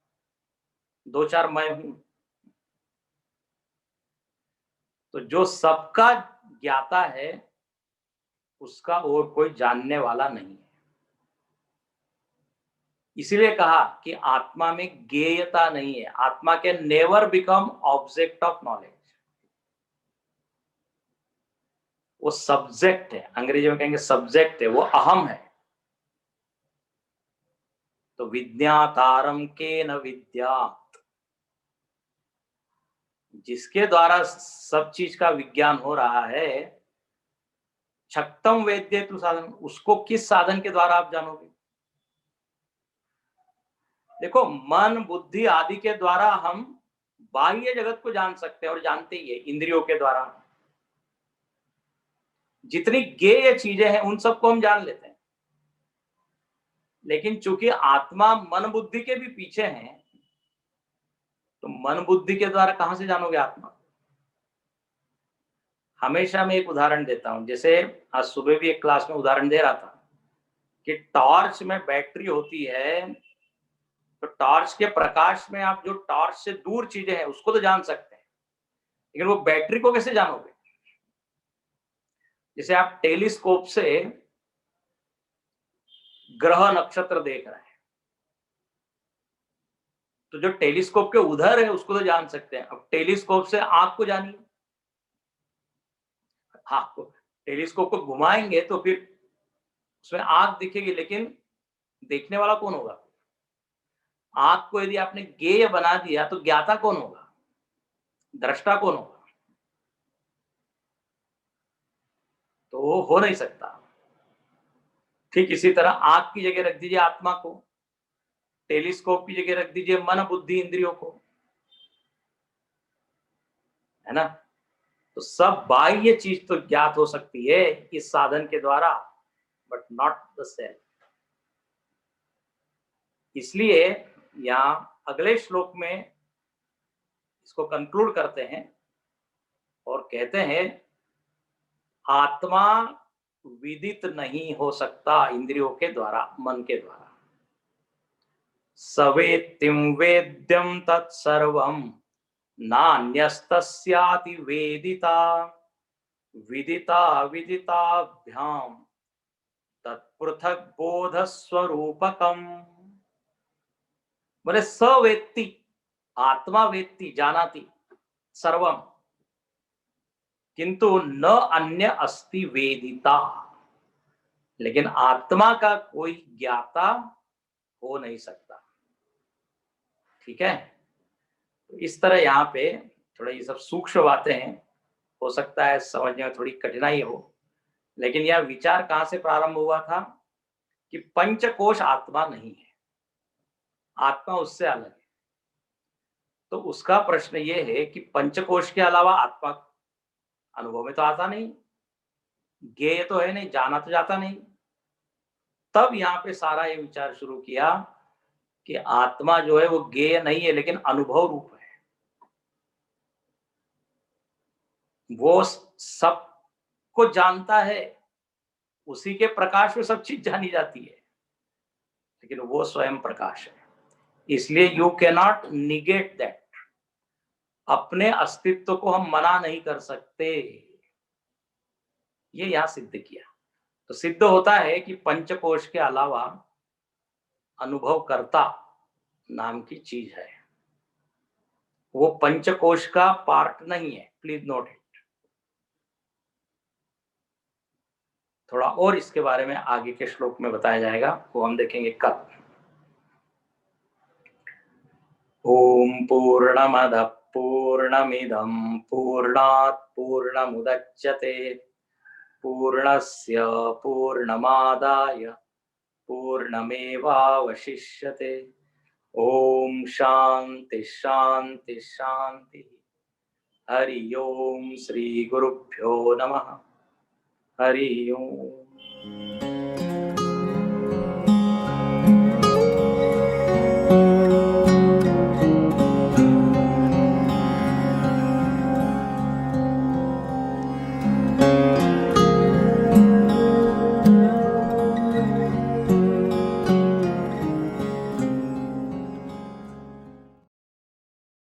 दो चार मैं हूं? तो जो सबका ज्ञाता है उसका और कोई जानने वाला नहीं है। इसीलिए कहा कि आत्मा में ज्ञेयता नहीं है। आत्मा के never become object of knowledge. वो सब्जेक्ट है, अंग्रेजी में कहेंगे सब्जेक्ट है, वो अहम है। तो विज्ञातारम के न विद्यात, जिसके द्वारा सब चीज का विज्ञान हो रहा है, शक्तम वेद्येतु साधन, उसको किस साधन के द्वारा आप जानोगे? देखो, मन बुद्धि आदि के द्वारा हम बाह्य जगत को जान सकते हैं और जानते ही है, इंद्रियों के द्वारा जितनी ज्ञेय चीजें हैं उन सबको हम जान लेते हैं। लेकिन चूंकि आत्मा मन बुद्धि के भी पीछे है, तो मन बुद्धि के द्वारा कहां से जानोगे आत्मा? हमेशा मैं एक उदाहरण देता हूं, जैसे आज सुबह भी एक क्लास में उदाहरण दे रहा था कि टॉर्च में बैटरी होती है, तो टॉर्च के प्रकाश में आप जो टॉर्च से दूर चीजें हैं उसको तो जान सकते हैं, लेकिन वो बैटरी को कैसे जानोगे? जैसे आप टेलीस्कोप से ग्रह नक्षत्र देख रहे हैं, तो जो टेलीस्कोप के उधर है उसको तो जान सकते हैं। अब टेलीस्कोप से आंख को जानिए, हाँ, तो टेलीस्कोप को घुमाएंगे तो फिर उसमें आंख दिखेगी, लेकिन देखने वाला कौन होगा? आंख को यदि आपने ज्ञेय बना दिया तो ज्ञाता कौन होगा? दृष्टा कौन होगा? तो वो हो नहीं सकता। ठीक इसी तरह आंख की जगह रख दीजिए आत्मा को, टेलीस्कोप की जगह रख दीजिए मन बुद्धि इंद्रियों को, है ना? तो सब बाह्य चीज तो ज्ञात हो सकती है इस साधन के द्वारा, बट नॉट द सेल्फ। इसलिए यहां अगले श्लोक में इसको कंक्लूड करते हैं और कहते हैं आत्मा विदित नहीं हो सकता इंद्रियों के द्वारा, मन के द्वारा। सवेत्तिं वेद्यं तत्सर्वं नान्यस्तस्याति वेदिता विदिता विदिताभ्याम तत्पृथक बोध स्वरूपकम। बोले सवेत्ति, आत्मा वेत्ति, जानाति सर्वम, किंतु न अन्य अस्ति वेदिता, लेकिन आत्मा का कोई ज्ञाता हो नहीं सकता। ठीक है, तो इस तरह यहाँ पे थोड़ा ये सब सूक्ष्म बातें हैं, हो सकता है समझने में थोड़ी कठिनाई हो, लेकिन यह विचार कहां से प्रारंभ हुआ था कि पंचकोश आत्मा नहीं है, आत्मा उससे अलग है। तो उसका प्रश्न ये है कि पंचकोश के अलावा आत्मा अनुभव में तो आता नहीं, ज्ञेय तो है नहीं, जाना तो जाता नहीं। तब यहाँ पे सारा ये विचार शुरू किया कि आत्मा जो है वो ज्ञेय नहीं है, लेकिन अनुभव रूप है। वो सबको जानता है, उसी के प्रकाश में सब चीज जानी जाती है, लेकिन वो स्वयं प्रकाश है। इसलिए you can not negate that. अपने अस्तित्व को हम मना नहीं कर सकते, ये यहां सिद्ध किया। तो सिद्ध होता है कि पंचकोश के अलावा अनुभवकर्ता नाम की चीज है, वो पंचकोश का पार्ट नहीं है। Please note it. थोड़ा और इसके बारे में आगे के श्लोक में बताया जाएगा, वो हम देखेंगे कल। ओम पूर्णमदः पूर्णमिदं पूर्णात् पूर्णमुदच्यते पूर्णस्य पूर्णमादाय पूर्णमेवावशिष्यते। ओम शांति शांति शांति। हरि ओम। श्री गुरुभ्यो नमः। हरि ओम।